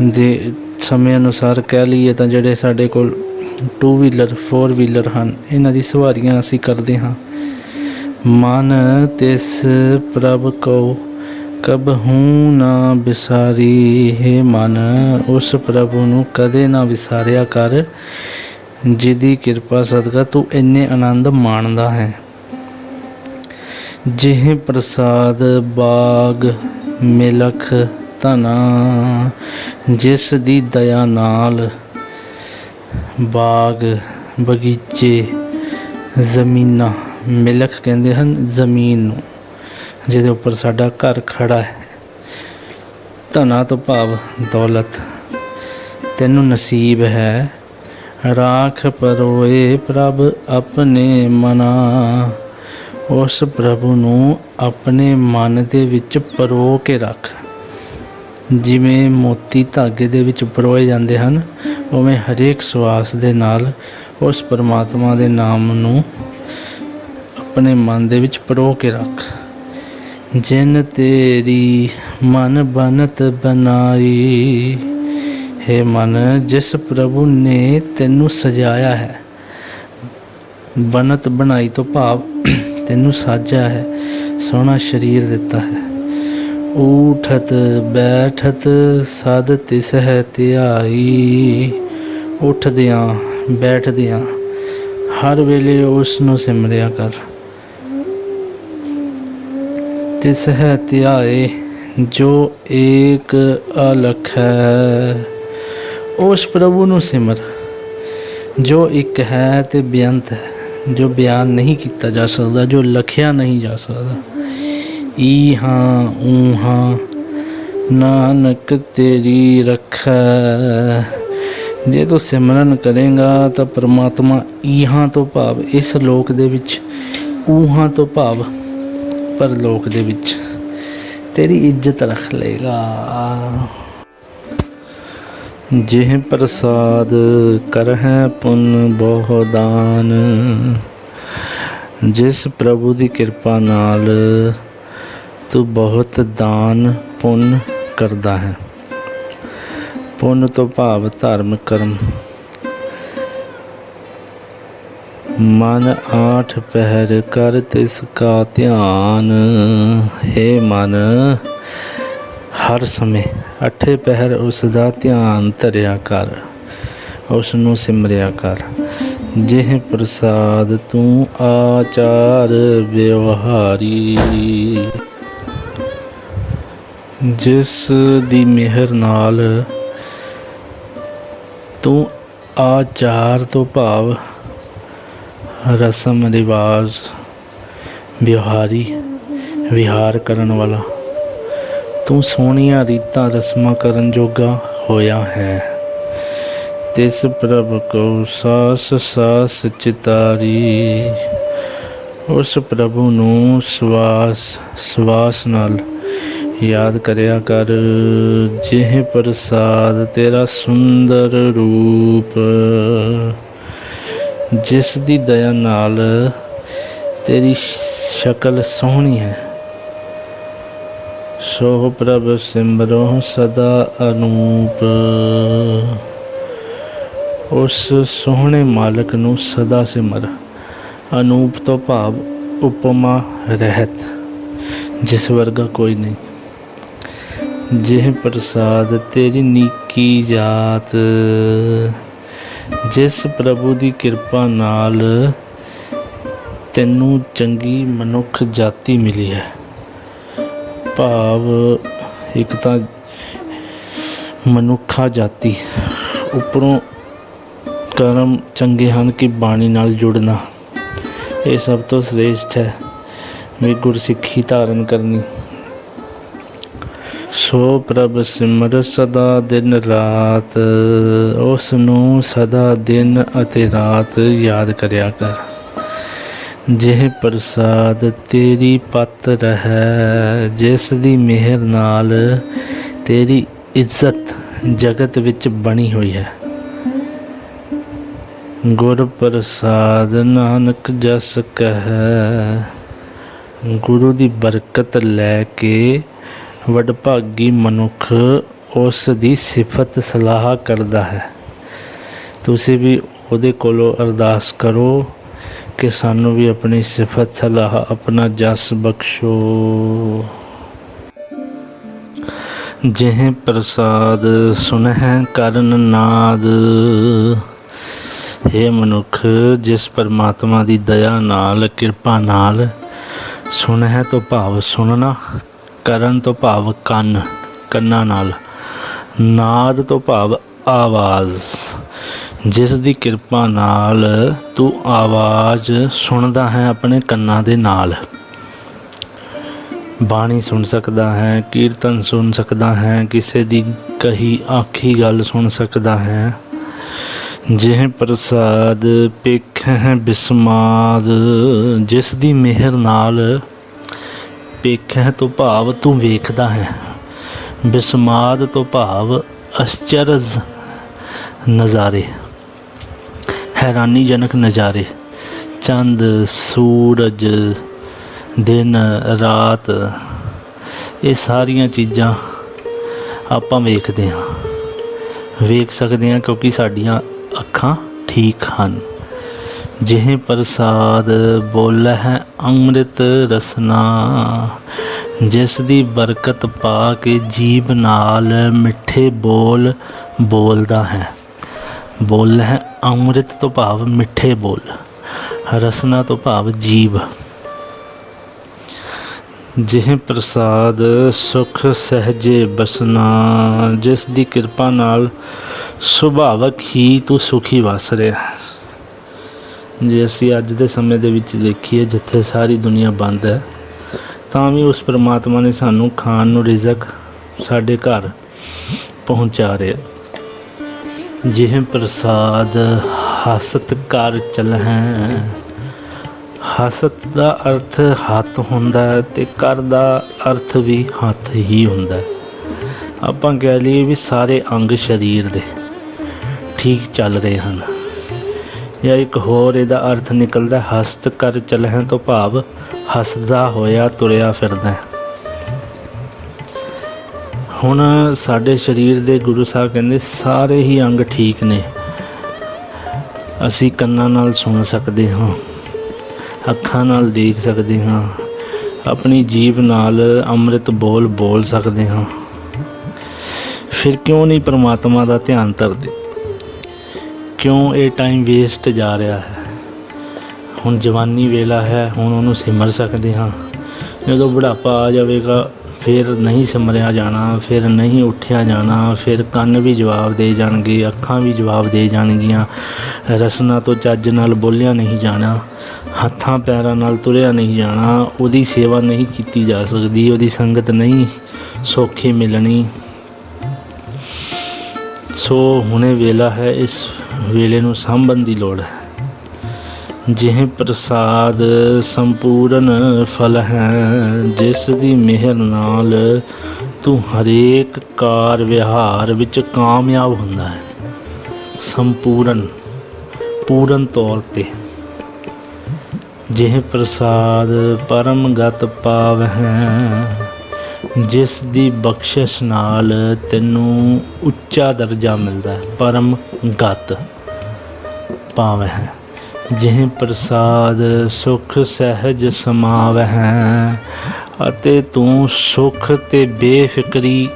Speaker 1: ਦੇ ਸਮੇਂ ਅਨੁਸਾਰ ਕਹਿ ਲਈਏ ਤਾਂ ਜਿਹੜੇ ਸਾਡੇ ਕੋਲ 2 ਵੀਲਰ 4 ਵੀਲਰ ਹਨ, ਇਹਨਾਂ ਦੀ ਸਵਾਰੀਆਂ ਅਸੀਂ ਕਰਦੇ ਹਾਂ। ਮਨ ਤਿਸ ਪ੍ਰਭ ਕਉ ਕਬਹੂ ਨਾ ਵਿਸਾਰੀ। ਹੇ ਮਨ, ਉਸ ਪ੍ਰਭੂ ਨੂੰ ਕਦੇ ਨਾ ਵਿਸਾਰਿਆ ਕਰ ਜਿਹਦੀ ਕਿਰਪਾ ਸਦਕਾ ਤੂੰ ਇੰਨੇ ਆਨੰਦ ਮਾਣਦਾ ਹੈ। ਜਿਹ ਪ੍ਰਸਾਦ ਬਾਗ ਮਿਲਖ ਧਨਾ। ਜਿਸ ਦੀ ਦਇਆ ਨਾਲ ਬਾਗ, ਬਗੀਚੇ, ਜ਼ਮੀਨਾਂ, ਮਿਲਖ ਕਹਿੰਦੇ ਹਨ ਜ਼ਮੀਨ ਨੂੰ, ਜਿਹਦੇ ਉੱਪਰ ਸਾਡਾ ਘਰ ਖੜਾ ਹੈ। ਧਨਾ ਤੋਂ ਭਾਵ ਦੌਲਤ ਤੈਨੂੰ ਨਸੀਬ ਹੈ। ਰਾਖ ਪਰੋਏ ਪ੍ਰਭ ਆਪਣੇ ਮਨਾ। ਉਸ ਪ੍ਰਭੂ ਨੂੰ ਆਪਣੇ ਮਨ ਦੇ ਵਿੱਚ ਪਰੋ ਕੇ ਰੱਖ। ਜਿਵੇਂ ਮੋਤੀ ਧਾਗੇ ਦੇ ਵਿੱਚ ਪਰੋਏ ਜਾਂਦੇ ਹਨ, ਉਵੇਂ ਹਰੇਕ ਸਵਾਸ ਦੇ ਨਾਲ ਉਸ ਪਰਮਾਤਮਾ ਦੇ ਨਾਮ ਨੂੰ ਆਪਣੇ ਮਨ ਦੇ ਵਿੱਚ ਪਰੋ ਕੇ ਰੱਖ। ਜਿਨ ਤੇਰੀ ਮਨ ਬਨਤ ਬਨਾਈ, ਹੈ ਮਨ ਜਿਸ ਪ੍ਰਭੂ ਨੇ ਤੈਨੂੰ ਸਜਾਇਆ ਹੈ। ਬਨਤ ਬਣਾਈ ਤੋਂ ਭਾਵ ਤੈਨੂੰ ਸਾਜਿਆ ਹੈ, ਸੋਹਣਾ ਸਰੀਰ ਦਿੱਤਾ ਹੈ। ਊਠਤ ਬੈਠਤ ਸਦ ਤਿਸ ਹੈ ਧਿਆਈ, ਉੱਠਦਿਆਂ ਬੈਠਦਿਆਂ ਹਰ ਵੇਲੇ ਉਸ ਨੂੰ ਸਿਮਰਿਆ ਕਰ। ਤਿਸ ਹੈ ਧਿਆਏ ਜੋ ਏਕ ਅਲਖ ਹੈ, ਉਸ ਪ੍ਰਭੂ ਨੂੰ ਸਿਮਰ ਜੋ ਇੱਕ ਹੈ ਤੇ ਬੇਅੰਤ ਹੈ, ਜੋ ਬਿਆਨ ਨਹੀਂ ਕੀਤਾ ਜਾ ਸਕਦਾ, ਜੋ ਲਖਿਆ ਨਹੀਂ ਜਾ ਸਕਦਾ। ਈ ਹਾਂ ਊ ਹਾਂ ਨਾਨਕ ਤੇਰੀ ਰੱਖੈ। ਜੇ ਤੂੰ ਸਿਮਰਨ ਕਰੇਗਾ ਤਾਂ ਪਰਮਾਤਮਾ ਈਹਾਂ ਤੋਂ ਭਾਵ ਇਸ ਲੋਕ ਦੇ ਵਿੱਚ, ਊਹਾਂ ਤੋਂ ਭਾਵ ਪਰਲੋਕ ਦੇ ਵਿੱਚ ਤੇਰੀ ਇੱਜ਼ਤ ਰੱਖ ਲਏਗਾ। ਜਿਹ ਪ੍ਰਸਾਦ ਕਰਹਿ ਪੁੰਨ ਬਹੁ ਦਾਨ, ਜਿਸ ਪ੍ਰਭੂ ਦੀ ਕਿਰਪਾ ਨਾਲ ਤੂੰ ਬਹੁਤ ਦਾਨ ਪੁੰਨ ਕਰਦਾ ਹੈ। ਪੁੰਨ ਤੋਂ ਭਾਵ ਧਰਮ ਕਰਮ। ਮਨ ਆਠ ਪਹਿਰ ਕਰ ਤਿਸ ਕਾ ਧਿਆਨ, ਹੈ ਮਨ ਹਰ ਸਮੇਂ ਅੱਠੇ ਪਹਿਰ ਉਸ ਦਾ ਧਿਆਨ ਧਰਿਆ ਕਰ, ਉਸ ਨੂੰ ਸਿਮਰਿਆ ਕਰ। ਜਿਹ ਪ੍ਰਸਾਦ ਤੂੰ ਆਚਾਰ ਵਿਵਹਾਰੀ, ਜਿਸ ਦੀ ਮਿਹਰ ਨਾਲ ਤੂੰ ਆਚਾਰ ਤੋਂ ਭਾਵ ਰਸਮ ਰਿਵਾਜ, ਵਿਵਹਾਰੀ ਵਿਹਾਰ ਕਰਨ ਵਾਲਾ, ਤੂੰ ਸੋਹਣੀਆਂ ਰੀਤਾਂ ਰਸਮਾਂ ਕਰਨ ਜੋਗਾ ਹੋਇਆ ਹੈ। ਤਿਸ ਪ੍ਰਭ ਕੋ ਸਾਸ ਸਾਸ ਚਿਤਾਰੀ, ਉਸ ਪ੍ਰਭੂ ਨੂੰ ਸਵਾਸ ਸਵਾਸ ਨਾਲ ਯਾਦ ਕਰਿਆ ਕਰ। ਜਿਹ ਪ੍ਰਸਾਦ ਤੇਰਾ ਸੁੰਦਰ ਰੂਪ, ਜਿਸ ਦੀ ਦਇਆ ਨਾਲ ਤੇਰੀ ਸ਼ਕਲ ਸੋਹਣੀ ਹੈ। ਸੋ ਪ੍ਰਭ ਸਿਮਰੋ ਸਦਾ ਅਨੂਪ, ਉਸ ਸੋਹਣੇ ਮਾਲਕ ਨੂੰ ਸਦਾ ਸਿਮਰ। ਅਨੂਪ ਤੋਂ ਭਾਵ ਉਪਮਾ ਰਹਿਤ, ਜਿਸ ਵਰਗਾ ਕੋਈ ਨਹੀਂ। ਜਿਹ ਪ੍ਰਸਾਦ ਤੇਰੀ ਨੀਕੀ ਜਾਤ, ਜਿਸ ਪ੍ਰਭੂ ਦੀ ਕਿਰਪਾ ਨਾਲ ਤੈਨੂੰ ਚੰਗੀ ਮਨੁੱਖ ਜਾਤੀ ਮਿਲੀ ਹੈ। ਭਾਵ ਇੱਕ ਤਾਂ ਮਨੁੱਖਾ ਜਾਤੀ, ਉੱਪਰੋਂ ਕਰਮ ਚੰਗੇ ਹਨ ਕਿ ਬਾਣੀ ਨਾਲ ਜੁੜਨਾ, ਇਹ ਸਭ ਤੋਂ ਸ੍ਰੇਸ਼ਟ ਹੈ ਵੀ ਗੁਰਸਿੱਖੀ ਧਾਰਨ ਕਰਨੀ। ਸੋ ਪ੍ਰਭ ਸਿਮਰ ਸਦਾ ਦਿਨ ਰਾਤ, ਉਸ ਨੂੰ ਸਦਾ ਦਿਨ ਅਤੇ ਰਾਤ ਯਾਦ ਕਰਿਆ ਕਰ। ਜਿਹ ਪ੍ਰਸਾਦ ਤੇਰੀ ਪਤ ਰਹੈ, ਜਿਸ ਦੀ ਮਿਹਰ ਨਾਲ ਤੇਰੀ ਇੱਜ਼ਤ ਜਗਤ ਵਿੱਚ ਬਣੀ ਹੋਈ ਹੈ। ਗੁਰ ਪ੍ਰਸਾਦ ਨਾਨਕ ਜਸ ਕਹਿ, ਗੁਰੂ ਦੀ ਬਰਕਤ ਲੈ ਕੇ ਵਡਭਾਗੀ ਮਨੁੱਖ ਉਸ ਦੀ ਸਿਫਤ ਸਲਾਹ ਕਰਦਾ ਹੈ। ਤੁਸੀਂ ਵੀ ਉਹਦੇ ਕੋਲੋਂ ਅਰਦਾਸ ਕਰੋ ਕਿ ਸਾਨੂੰ ਵੀ ਆਪਣੀ ਸਿਫਤ ਸਲਾਹ, ਆਪਣਾ ਜਸ ਬਖਸ਼ੋ। ਜਿਹ ਪ੍ਰਸਾਦ ਸੁਨਹਿ ਕਰਨ ਨਾਦ, ਇਹ ਮਨੁੱਖ ਜਿਸ ਪਰਮਾਤਮਾ ਦੀ ਦਇਆ ਨਾਲ, ਕਿਰਪਾ ਨਾਲ, ਸੁਨਹਿ ਤੋਂ ਭਾਵ ਸੁਣਨਾ, ਕਰਨ ਤੋਂ ਭਾਵ ਕੰਨ, ਕੰਨਾਂ ਨਾਲ, ਨਾਦ ਤੋਂ ਭਾਵ ਆਵਾਜ਼, ਜਿਸ ਦੀ ਕਿਰਪਾ ਨਾਲ ਤੂੰ ਆਵਾਜ਼ ਸੁਣਦਾ ਹੈ ਆਪਣੇ ਕੰਨਾਂ ਦੇ ਨਾਲ। ਬਾਣੀ ਸੁਣ ਸਕਦਾ ਹੈ, ਕੀਰਤਨ ਸੁਣ ਸਕਦਾ ਹੈ, ਕਿਸੇ ਦੀ ਕਹੀ ਆਖੀ ਗੱਲ ਸੁਣ ਸਕਦਾ ਹੈ। ਜਿਹ ਪ੍ਰਸਾਦ ਪੇਖਹਿ ਬਿਸਮਾਦ, ਜਿਸ ਦੀ ਮਿਹਰ ਨਾਲ, ਪੇਖਹਿ ਤੋਂ ਭਾਵ ਤੂੰ ਵੇਖਦਾ ਹੈ, ਵਿਸਮਾਦ ਤੋਂ ਭਾਵ ਅਸਚਰਜ ਨਜ਼ਾਰੇ, ਹੈਰਾਨੀਜਨਕ ਨਜ਼ਾਰੇ, ਚੰਦ, ਸੂਰਜ, ਦਿਨ ਰਾਤ, ਇਹ ਸਾਰੀਆਂ ਚੀਜ਼ਾਂ ਆਪਾਂ ਵੇਖਦੇ ਹਾਂ, ਵੇਖ ਸਕਦੇ ਹਾਂ ਕਿਉਂਕਿ ਸਾਡੀਆਂ ਅੱਖਾਂ ਠੀਕ ਹਨ। ਜਿਹ ਪ੍ਰਸਾਦ ਬੋਲੇ ਹੈ ਅੰਮ੍ਰਿਤ ਰਸਨਾ, ਜਿਸ ਦੀ ਬਰਕਤ ਪਾ ਕੇ ਜੀਭ ਨਾਲ ਮਿੱਠੇ ਬੋਲ ਬੋਲਦਾ ਹੈ। ਬੋਲ ਹੈ ਅੰਮ੍ਰਿਤ ਤੋਂ ਭਾਵ ਮਿੱਠੇ ਬੋਲ, ਰਸਨਾ ਤੋਂ ਭਾਵ ਜੀਭ। ਜਿਹ ਪ੍ਰਸਾਦ ਸੁਖ ਸਹਿਜੇ ਬਸਨਾ, ਜਿਸ ਦੀ ਕਿਰਪਾ ਨਾਲ ਸੁਭਾਵਕ ਹੀ ਤੂੰ ਸੁਖੀ ਵਸ ਰਿਹਾ ਹੈ। ਜੇ ਅਸੀਂ ਅੱਜ ਦੇ ਸਮੇਂ ਦੇ ਵਿੱਚ ਦੇਖੀਏ ਜਿੱਥੇ ਸਾਰੀ ਦੁਨੀਆ ਬੰਦ ਹੈ, ਤਾਂ ਵੀ ਉਸ ਪਰਮਾਤਮਾ ਨੇ ਸਾਨੂੰ ਖਾਣ ਨੂੰ ਰਿਜ਼ਕ ਸਾਡੇ ਘਰ ਪਹੁੰਚਾ ਰਿਹਾ। ਜਿਹ ਪ੍ਰਸਾਦ ਹਸਤ ਕਰ ਚਲਹਿ, ਹਸਤ ਦਾ ਅਰਥ ਹੱਥ ਹੁੰਦਾ ਹੈ ਅਤੇ ਕਰ ਦਾ ਅਰਥ ਵੀ ਹੱਥ ਹੀ ਹੁੰਦਾ। ਆਪਾਂ ਕਹਿ ਲਈਏ ਵੀ ਸਾਰੇ ਅੰਗ ਸਰੀਰ ਦੇ ਠੀਕ ਚੱਲ ਰਹੇ ਹਨ। ਜਾਂ ਇੱਕ ਹੋਰ ਇਹਦਾ ਅਰਥ ਨਿਕਲਦਾ ਹਸਤ ਕਰ ਚਲਹਿ ਤੋਂ ਭਾਵ ਹੱਸਦਾ ਹੋਇਆ ਤੁਰਿਆ ਫਿਰਦਾ। ਹੁਣ ਸਾਡੇ ਸਰੀਰ ਦੇ ਗੁਰੂ ਸਾਹਿਬ ਕਹਿੰਦੇ ਸਾਰੇ ਹੀ ਅੰਗ ਠੀਕ ਨੇ। ਅਸੀਂ ਕੰਨਾਂ ਨਾਲ ਸੁਣ ਸਕਦੇ ਹਾਂ, ਅੱਖਾਂ ਨਾਲ ਦੇਖ ਸਕਦੇ ਹਾਂ, ਆਪਣੀ ਜੀਭ ਨਾਲ ਅੰਮ੍ਰਿਤ ਬੋਲ ਸਕਦੇ ਹਾਂ। ਫਿਰ ਕਿਉਂ ਨਹੀਂ ਪਰਮਾਤਮਾ ਦਾ ਧਿਆਨ ਧਰਦੇ? ਕਿਉਂ ਇਹ ਟਾਈਮ ਵੇਸਟ ਜਾ ਰਿਹਾ ਹੈ? ਹੁਣ ਜਵਾਨੀ ਵੇਲਾ ਹੈ, ਹੁਣ ਉਹਨੂੰ ਸਿਮਰ ਸਕਦੇ ਹਾਂ। ਜਦੋਂ ਬੁਢਾਪਾ ਆ ਜਾਵੇਗਾ ਫਿਰ ਨਹੀਂ ਸਿਮਰਿਆ ਜਾਣਾ, ਫਿਰ ਨਹੀਂ ਉੱਠਿਆ ਜਾਣਾ, ਫਿਰ ਕੰਨ ਵੀ ਜਵਾਬ ਦੇ ਜਾਣਗੇ, ਅੱਖਾਂ ਵੀ ਜਵਾਬ ਦੇ ਜਾਣਗੀਆਂ, ਰਸਨਾ ਤੋਂ ਚੱਜ ਨਾਲ ਬੋਲਿਆ ਨਹੀਂ ਜਾਣਾ, ਹੱਥਾਂ ਪੈਰਾਂ ਨਾਲ ਤੁਰਿਆ ਨਹੀਂ ਜਾਣਾ, ਉਹਦੀ ਸੇਵਾ ਨਹੀਂ ਕੀਤੀ ਜਾ ਸਕਦੀ, ਉਹਦੀ ਸੰਗਤ ਨਹੀਂ ਸੌਖੀ ਮਿਲਣੀ। ਸੋ ਹੁਣੇ ਵੇਲਾ ਹੈ, ਇਸ ਵੇਲੇ ਨੂੰ ਸਾਂਭਣ ਦੀ ਲੋੜ ਹੈ। ਜਿਹ ਪ੍ਰਸਾਦ ਸੰਪੂਰਨ ਫਲ ਹੈ, ਜਿਸ ਦੀ ਮਿਹਰ ਨਾਲ ਤੂੰ ਹਰੇਕ ਕਾਰ ਵਿਹਾਰ ਵਿੱਚ ਕਾਮਯਾਬ ਹੁੰਦਾ ਹੈ। ਸੰਪੂਰਨ, ਪੂਰਨ ਤੌਰ 'ਤੇ। ਜਿਹ ਪ੍ਰਸਾਦ ਪਰਮ ਗਤ ਪਾਵਹਿ, ਜਿਸ ਦੀ ਬਖਸ਼ਿਸ਼ ਨਾਲ ਤੈਨੂੰ ਉੱਚਾ ਦਰਜਾ ਮਿਲਦਾ ਹੈ। ਪਰਮ ਗਤ ਪਾਵਹਿ। ਜਿਹ ਪ੍ਰਸਾਦ ਸੁਖ ਸਹਿਜ ਸਮਾਵਹਿ, ਅਤੇ ਤੂੰ ਸੁਖ ਤੇ ਬੇਫਿਕਰੀ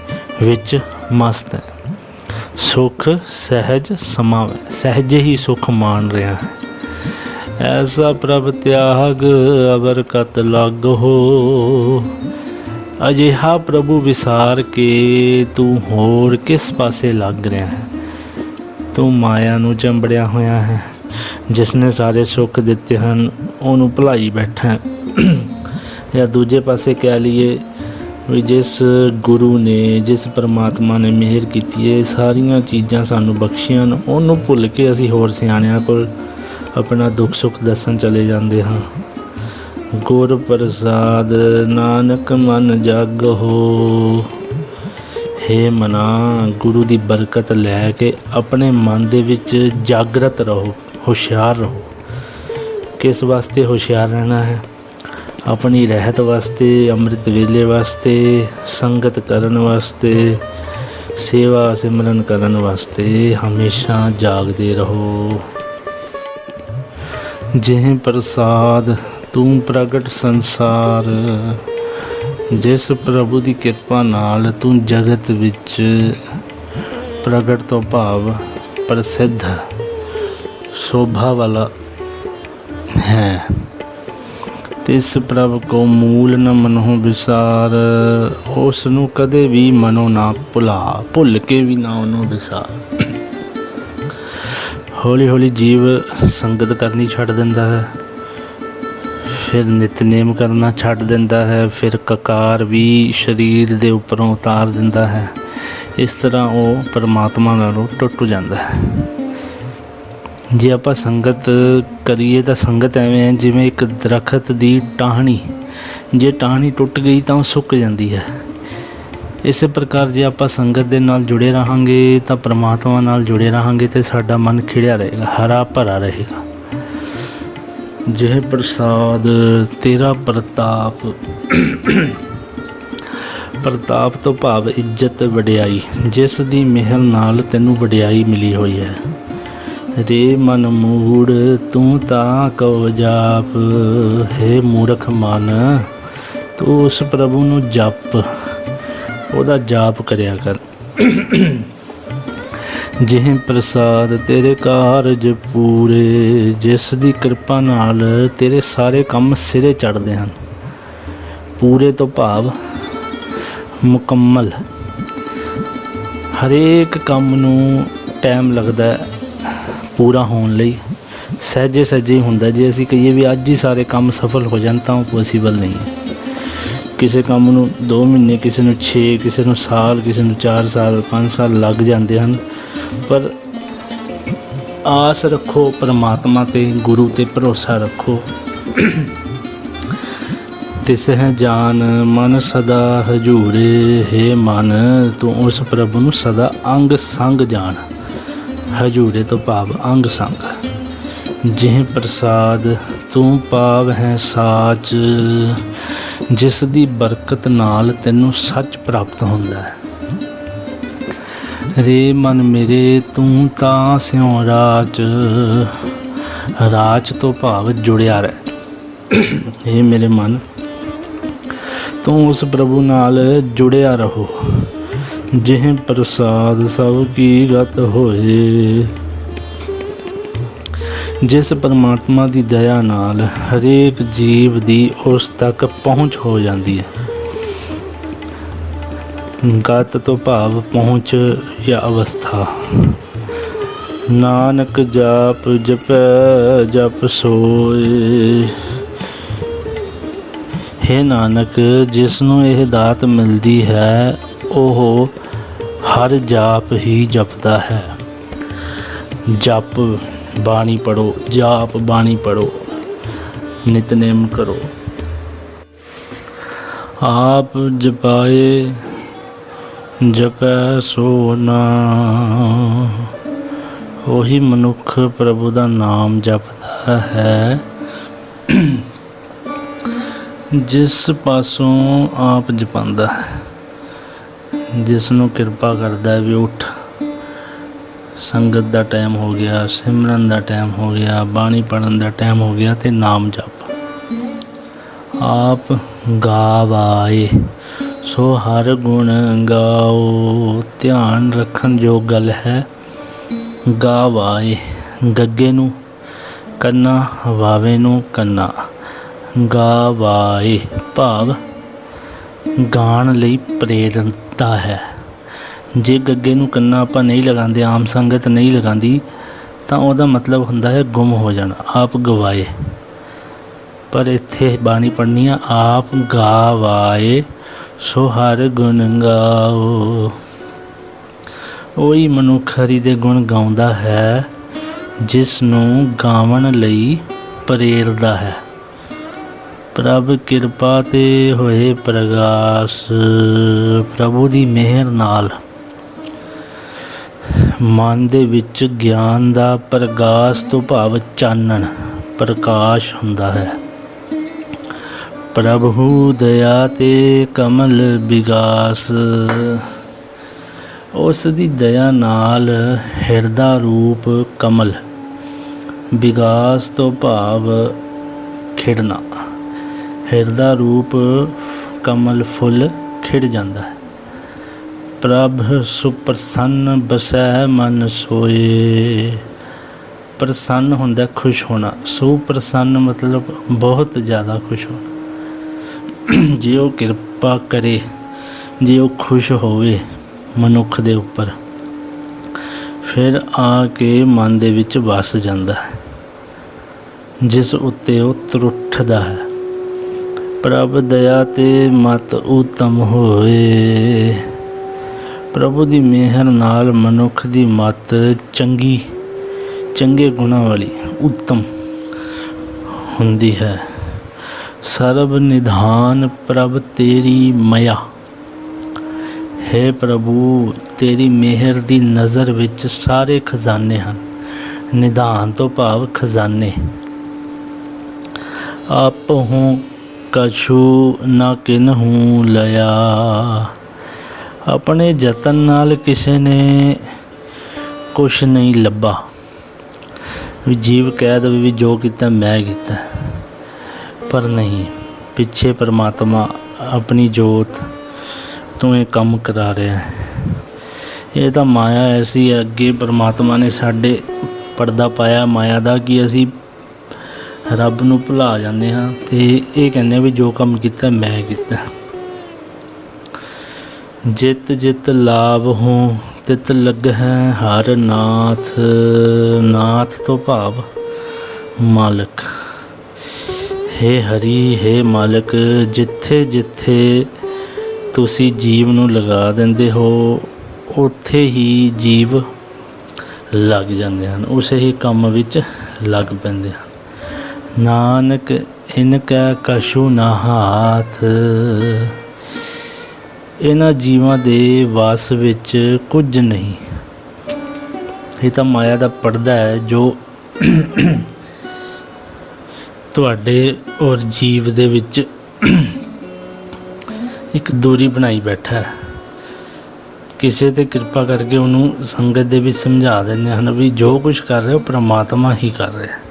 Speaker 1: ਵਿੱਚ ਮਸਤ ਹੈ। ਸੁਖ ਸਹਿਜ ਸਮਾਵਹਿ, ਸਹਿਜ ਹੀ ਸੁਖ ਮਾਣ ਰਿਹਾ ਹੈ। ਐਸਾ ਪ੍ਰਭ ਤਿਆਗ ਅਵਰ ਕਤ ਲੱਗ ਹੋ, ਅਜਿਹਾ ਪ੍ਰਭੂ ਵਿਸਾਰ ਕੇ ਤੂੰ ਹੋਰ ਕਿਸ ਪਾਸੇ ਲੱਗ ਰਿਹਾ ਹੈ? ਤੂੰ ਮਾਇਆ ਨੂੰ ਚੰਬੜਿਆ ਹੋਇਆ ਹੈ। ਜਿਸ ਨੇ ਸਾਰੇ ਸੁੱਖ ਦਿੱਤੇ ਹਨ ਉਹਨੂੰ ਭੁਲਾਈ ਬੈਠਾ। ਜਾਂ ਦੂਜੇ ਪਾਸੇ ਕਹਿ ਲਈਏ ਵੀ ਜਿਸ ਗੁਰੂ ਨੇ, ਜਿਸ ਪਰਮਾਤਮਾ ਨੇ ਮਿਹਰ ਕੀਤੀ ਹੈ, ਸਾਰੀਆਂ ਚੀਜ਼ਾਂ ਸਾਨੂੰ ਬਖਸ਼ੀਆਂ ਹਨ, ਉਹਨੂੰ ਭੁੱਲ ਕੇ ਅਸੀਂ ਹੋਰ ਸਿਆਣਿਆਂ ਕੋਲ ਆਪਣਾ ਦੁੱਖ ਸੁੱਖ ਦੱਸਣ ਚਲੇ ਜਾਂਦੇ ਹਾਂ। ਗੁਰ ਪ੍ਰਸਾਦ ਨਾਨਕ ਮਨ ਜਗ ਹੋ। ਹੇ ਮਨਾ, ਗੁਰੂ ਦੀ ਬਰਕਤ ਲੈ ਕੇ ਆਪਣੇ ਮਨ ਦੇ ਵਿੱਚ ਜਾਗਰਤ ਰਹੋ, ਹੁਸ਼ਿਆਰ ਰਹੋ। ਕਿਸ ਵਾਸਤੇ ਹੁਸ਼ਿਆਰ ਰਹਿਣਾ ਹੈ? ਆਪਣੀ ਰਹਿਤ ਵਾਸਤੇ, ਅੰਮ੍ਰਿਤ ਵੇਲੇ ਵਾਸਤੇ, ਸੰਗਤ ਕਰਨ ਵਾਸਤੇ, ਸੇਵਾ ਸਿਮਰਨ ਕਰਨ ਵਾਸਤੇ ਹਮੇਸ਼ਾ ਜਾਗਦੇ ਰਹੋ। ਜਿਹ ਪ੍ਰਸਾਦ ਤੂੰ ਪ੍ਰਗਟ ਸੰਸਾਰ, ਜਿਸ ਪ੍ਰਭੂ ਦੀ ਕਿਰਪਾ ਨਾਲ ਤੂੰ ਜਗਤ ਵਿੱਚ ਪ੍ਰਗਟ ਤੋਂ ਭਾਵ ਪ੍ਰਸਿੱਧ, ਸ਼ੋਭਾ ਵਾਲਾ ਹੈ। ਤਿਸ ਪ੍ਰਭ ਕੋ ਮੂਲ ਨ ਮਨਹੁ ਵਿਸਾਰ, ਉਸ ਨੂੰ ਕਦੇ ਵੀ ਮਨੋਂ ਨਾ ਭੁੱਲ ਕੇ ਵੀ ਨਾ ਉਹਨੂੰ ਵਿਸਾਰ। ਹੌਲੀ ਹੌਲੀ ਜੀਵ ਸੰਗਤ ਕਰਨੀ ਛੱਡ ਦਿੰਦਾ ਹੈ, ਫਿਰ ਨਿਤਨੇਮ ਕਰਨਾ ਛੱਡ ਦਿੰਦਾ ਹੈ, ਫਿਰ ਕਕਾਰ ਵੀ ਸਰੀਰ ਦੇ ਉੱਪਰੋਂ ਉਤਾਰ ਦਿੰਦਾ ਹੈ। ਇਸ ਤਰ੍ਹਾਂ ਉਹ ਪਰਮਾਤਮਾ ਨਾਲੋਂ ਟੁੱਟ ਜਾਂਦਾ ਹੈ। ਜੇ ਆਪਾਂ ਸੰਗਤ ਕਰੀਏ ਤਾਂ ਸੰਗਤ ਐਵੇਂ ਹੈ ਜਿਵੇਂ ਇੱਕ ਦਰਖਤ ਦੀ ਟਾਹਣੀ, ਜੇ ਟਾਹਣੀ ਟੁੱਟ ਗਈ ਤਾਂ ਉਹ ਸੁੱਕ ਜਾਂਦੀ ਹੈ। ਇਸੇ ਪ੍ਰਕਾਰ ਜੇ ਆਪਾਂ ਸੰਗਤ ਦੇ ਨਾਲ ਜੁੜੇ ਰਹਾਂਗੇ ਤਾਂ ਪਰਮਾਤਮਾ ਨਾਲ ਜੁੜੇ ਰਹਾਂਗੇ ਤੇ ਸਾਡਾ ਮਨ ਖਿੜਿਆ ਰਹੇਗਾ, ਹਰਾ ਭਰਾ ਰਹੇਗਾ। ਜਿਹ ਪ੍ਰਸਾਦ ਤੇਰਾ ਪ੍ਰਤਾਪ, ਪ੍ਰਤਾਪ ਤੋਂ ਭਾਵ ਇੱਜ਼ਤ ਵਡਿਆਈ, ਜਿਸ ਦੀ ਮਿਹਰ ਨਾਲ ਤੈਨੂੰ ਵਡਿਆਈ ਮਿਲੀ ਹੋਈ ਹੈ। ਰੇ ਮਨ ਮੂੜ ਤੂੰ ਤਾਂ ਕਉ ਜਾਪ, ਹੈ ਮੂਰਖ ਮਨ ਤੂੰ ਉਸ ਪ੍ਰਭੂ ਨੂੰ ਜਪ, ਉਹਦਾ ਜਾਪ ਕਰਿਆ ਕਰ। ਜਿਹ ਪ੍ਰਸਾਦ ਤੇਰੇ ਕਾਰਜ ਪੂਰੇ, ਜਿਸ ਦੀ ਕਿਰਪਾ ਨਾਲ ਤੇਰੇ ਸਾਰੇ ਕੰਮ ਸਿਰੇ ਚੜ੍ਹਦੇ ਹਨ। ਪੂਰੇ ਤੋਂ ਭਾਵ ਮੁਕੰਮਲ। ਹਰੇਕ ਕੰਮ ਨੂੰ ਟਾਈਮ ਲੱਗਦਾ ਪੂਰਾ ਹੋਣ ਲਈ, ਸਹਿਜੇ ਸਹਿਜੇ ਹੀ ਹੁੰਦਾ। ਜੇ ਅਸੀਂ ਕਹੀਏ ਵੀ ਅੱਜ ਹੀ ਸਾਰੇ ਕੰਮ ਸਫਲ ਹੋ ਜਾਣ ਤਾਂ ਉਹ ਪੋਸੀਬਲ ਨਹੀਂ ਹੈ। ਕਿਸੇ ਕੰਮ ਨੂੰ 2 ਮਹੀਨੇ, ਕਿਸੇ ਨੂੰ 6, ਕਿਸੇ ਨੂੰ ਸਾਲ, ਕਿਸੇ ਨੂੰ 4 ਸਾਲ 5 ਸਾਲ ਲੱਗ ਜਾਂਦੇ ਹਨ। ਪਰ ਆਸ ਰੱਖੋ ਪਰਮਾਤਮਾ 'ਤੇ, ਗੁਰੂ 'ਤੇ ਭਰੋਸਾ ਰੱਖੋ। ਤਿਸਹਿ ਜਾਨ ਮਨ ਸਦਾ ਹਜੂਰੇ, ਹੈ ਮਨ ਤੂੰ ਉਸ ਪ੍ਰਭੂ ਨੂੰ ਸਦਾ ਅੰਗ ਸੰਗ ਜਾਣ। ਹਜੂਰੇ ਤੋਂ ਭਾਵ ਅੰਗ ਸੰਗ। ਜਿਹ ਪ੍ਰਸਾਦ ਤੂੰ ਪਾਵ ਹੈ ਸਾਚ, ਜਿਸ ਦੀ ਬਰਕਤ ਨਾਲ ਤੈਨੂੰ ਸੱਚ ਪ੍ਰਾਪਤ ਹੁੰਦਾ ਹੈ। ਰੇ ਮਨ ਮੇਰੇ ਤੂੰ ਤਾਂ ਸਿਉ ਰਾਚ, ਰਾਚ ਤੋਂ ਭਾਵ ਜੁੜਿਆ ਰਹਿ। ਇਹ ਮੇਰੇ ਮਨ ਤੂੰ ਉਸ ਪ੍ਰਭੂ ਨਾਲ ਜੁੜਿਆ ਰਹੋ। ਜਿਹ ਪ੍ਰਸਾਦ ਸਭ ਕੀ ਗਤ ਹੋਏ, ਜਿਸ ਪਰਮਾਤਮਾ ਦੀ ਦਇਆ ਨਾਲ ਹਰੇਕ ਜੀਵ ਦੀ ਉਸ ਤੱਕ ਪਹੁੰਚ ਹੋ ਜਾਂਦੀ ਹੈ। ਗਤ ਤੋਂ ਭਾਵ ਪਹੁੰਚ ਜਾਂ ਅਵਸਥਾ। ਨਾਨਕ ਜਾਪ ਜਪੈ ਜਪ ਸੋਏ, ਹੈ ਨਾਨਕ ਜਿਸ ਨੂੰ ਇਹ ਦਾਤ ਮਿਲਦੀ ਹੈ ਉਹ ਹਰ ਜਾਪ ਹੀ ਜਪਦਾ ਹੈ। ਜਪ ਬਾਣੀ ਪੜੋ, ਜਾਪ ਬਾਣੀ ਪੜੋ, ਨਿਤਨੇਮ ਕਰੋ। ਆਪ ਜਪਾਏ ਜਪੈ ਸੋ ਨਾਮ, ਉਹੀ ਮਨੁੱਖ ਪ੍ਰਭੂ ਦਾ ਨਾਮ ਜਪਦਾ ਹੈ ਜਿਸ ਪਾਸੋਂ ਆਪ ਜਪਾਉਂਦਾ ਹੈ, ਜਿਸ ਨੂੰ ਕਿਰਪਾ ਕਰਦਾ ਹੈ ਵੀ ਉੱਠ, ਸੰਗਤ ਦਾ ਟਾਈਮ ਹੋ ਗਿਆ, ਸਿਮਰਨ ਦਾ ਟਾਈਮ ਹੋ ਗਿਆ, ਬਾਣੀ ਪੜ੍ਹਨ ਦਾ ਟਾਈਮ ਹੋ ਗਿਆ ਤੇ ਨਾਮ ਜਪ। ਆਪ ਗਾਵਾਏ ਸੋ ਹਰ ਗੁਣ ਗਾਓ, ਧਿਆਨ ਰੱਖਣ ਯੋਗ ਗੱਲ ਹੈ। ਗਾਵਾਏ ਗੱਗੇ ਨੂੰ ਕੰਨਾ, ਵਾਵੇ ਨੂੰ ਕੰਨਾ। ਗਾਵਾਏ ਭਾਵ ਗਾਣ ਲਈ ਪ੍ਰੇਰਦਾ ਹੈ। ਜੇ ਗੱਗੇ ਨੂੰ ਕੰਨਾ ਆਪਾਂ ਨਹੀਂ ਲਗਾਉਂਦੇ, ਆਮ ਸੰਗਤ ਨਹੀਂ ਲਗਾਉਂਦੀ, ਤਾਂ ਉਹਦਾ ਮਤਲਬ ਹੁੰਦਾ ਹੈ ਗੁੰਮ ਹੋ ਜਾਣਾ, ਆਪ ਗਵਾਏ। ਪਰ ਇੱਥੇ ਬਾਣੀ ਪੜ੍ਹਨੀ ਆ, ਆਪ ਗਾਵਾਏ ਸੋ ਹਰ ਗੁਣ ਗਾਓ। ਉਹੀ ਮਨੁੱਖ ਹਰੀ ਦੇ ਗੁਣ ਗਾਉਂਦਾ ਹੈ ਜਿਸ ਨੂੰ ਗਾਵਣ ਲਈ ਪ੍ਰੇਰਦਾ ਹੈ। ਪ੍ਰਭ ਕਿਰਪਾ ਤੇ ਹੋਏ ਪ੍ਰਗਾਸ, ਪ੍ਰਭੂ ਦੀ ਮਿਹਰ ਨਾਲ ਮਨ ਦੇ ਵਿੱਚ ਗਿਆਨ ਦਾ ਪ੍ਰਗਾਸ ਤੋਂ ਭਾਵ ਚਾਨਣ, ਪ੍ਰਕਾਸ਼ ਹੁੰਦਾ ਹੈ। ਪ੍ਰਭੂ ਦਇਆ ਤੇ ਕਮਲ ਵਿਗਾਸ, ਉਸ ਦੀ ਦਇਆ ਨਾਲ ਹਿਰਦਾ ਰੂਪ ਕਮਲ, ਵਿਗਾਸ ਤੋਂ ਭਾਵ ਖਿੜਨਾ, ਹਿਰਦਾ ਰੂਪ ਕਮਲ ਫੁੱਲ ਖਿੜ ਜਾਂਦਾ ਹੈ। ਪ੍ਰਭ ਸੁਪ੍ਰਸੰਨ ਬਸੈ ਮਨ ਸੋਏ, ਪ੍ਰਸੰਨ ਹੁੰਦਾ ਖੁਸ਼ ਹੋਣਾ, ਸੁਪ੍ਰਸੰਨ ਮਤਲਬ ਬਹੁਤ ਜ਼ਿਆਦਾ ਖੁਸ਼ ਹੋਣਾ। ਜੇ ਉਹ ਕਿਰਪਾ ਕਰੇ, ਜੇ ਉਹ ਖੁਸ਼ ਹੋਵੇ ਮਨੁੱਖ ਦੇ ਉੱਪਰ, ਫਿਰ ਆ ਕੇ ਮਨ ਦੇ ਵਿੱਚ ਵਸ ਜਾਂਦਾ ਹੈ, ਜਿਸ ਉੱਤੇ ਉਹ ਤਰੁੱਠਦਾ ਹੈ। ਪ੍ਰਭ ਦਇਆ ਤੇ ਮਤ ਉਤਮ ਹੋਏ, ਪ੍ਰਭੂ ਦੀ ਮਿਹਰ ਨਾਲ ਮਨੁੱਖ ਦੀ ਮਤ ਚੰਗੀ, ਚੰਗੇ ਗੁਣਾਂ ਵਾਲੀ, ਉੱਤਮ ਹੁੰਦੀ ਹੈ। ਸਰਬ ਨਿਧਾਨ ਪ੍ਰਭ ਤੇਰੀ ਮਇਆ, हे प्रभु तेरी मेहर दी नज़र विच सारे खजाने हैं। निधान तो भाव खजाने। आप हूँ कछु ना किन्हूं लया। अपने जतन नाल किसी ने कुछ नहीं लभा। भी जीव कह दे भी जो किया मैं किया, पर नहीं, पिछे परमात्मा अपनी जोत तो ये काम करा रहा है। ये तो माया ऐसी है, अगे परमात्मा ने साडे पर्दा पाया माया का कि असी रब नूं भुला जाते हाँ, तो ये कहने भी जो काम किया मैं किया। जित जित लाभ हो तित लग है हर नाथ। नाथ तो भाव मालक। हे हरि हे मालक, जिथे जिथे तुसी जीव नूं लगा देंदे हो उत्थे ही जीव लग जाते हैं, उस ही काम विच लग पैंदे हैं। नानक इनका कछु ना हाथ। इन्हां जीवां दे वास विच कुछ नहीं। ये तो माया का पर्दा है जो तुहाडे और जीव दे विच एक दूरी बनाई बैठा है। किसी ते कृपा करके उन्होंने संगत दे भी समझा देने हैं भी जो कुछ कर रहे हो परमात्मा ही कर रहा है।